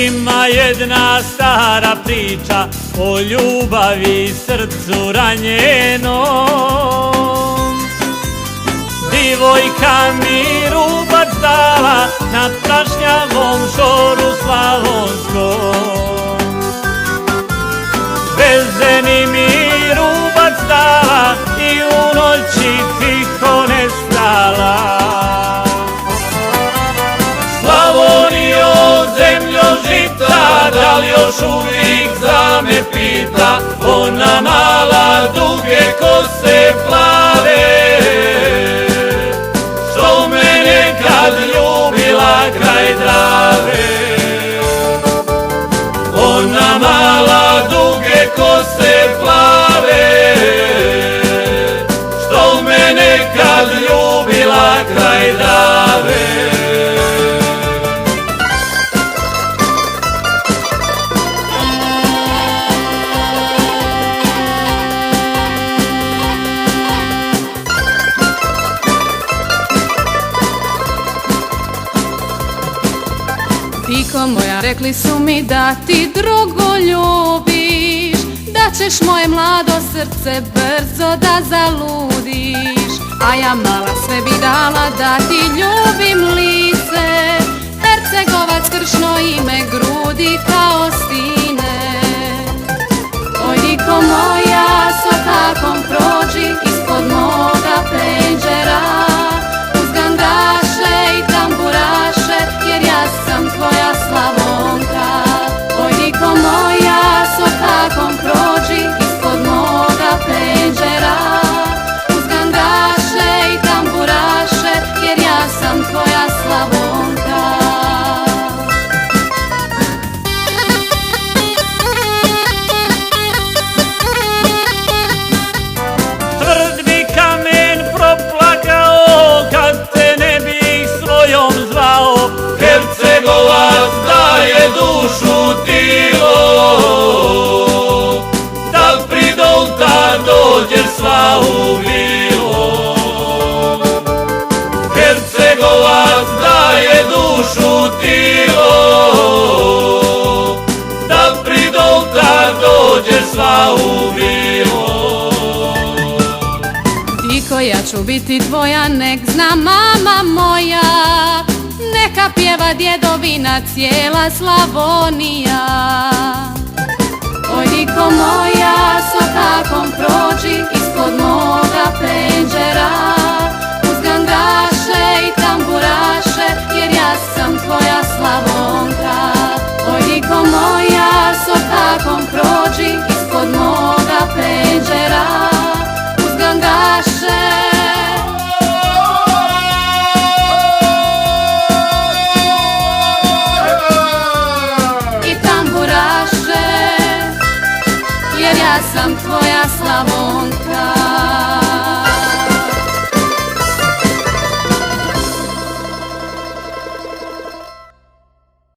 Ima jedna stara priča o ljubavi srcu ranjenom. Divojka mi rubac dala na prašnjavom šoru slavonskom. Vezeni mi rubac dala i u noći tiho nestala. Slavonijo, zemljo žita, da li još uvijek za me pita? Ona mala, duge kose plave, što me nekad ljubila kraj Drave. Ona mala, duge kose plave, što me nekad ljubila kraj Drave. Tiko moja, rekli su mi da ti drugo ljubiš, da ćeš moje mlado srce brzo da zaludiš. A ja mala sve bi dala da ti ljubim lice, Hercegovac, kršno ime, grudi kao stine. Oj Tiko moja, s ortakom prođi ispod moga penđera, uz gangaše i tamburaše, jer ja sam tvoja Slavonka. Oj Tiko moja, s ortakom prođi ispod moga penđera, uz gangaše i tamburaše, jer ja sam tvoja Slavonka. Tvrd bi kamen proplakao kad te ne bih svojom zvao. Hercegovac daje dušu tilo, da prid oltar dođeš sva u bilo. Hercegovac daje dušu tilo, da prid oltar dođeš sva u bilo. Tiko, ja ću biti tvoja, nek zna mama moja, neka pjeva djedovina cijela Slavonija. Oj Tiko moja, s ortakom prođi ispod moga penđera, uz gangaše i tamburaše, jer ja sam tvoja Slavonka. Oj Tiko moja, s ortakom prođi ispod moga penđera, uz gangaše i tamburaše, jer ja sam tvoja Slavonka.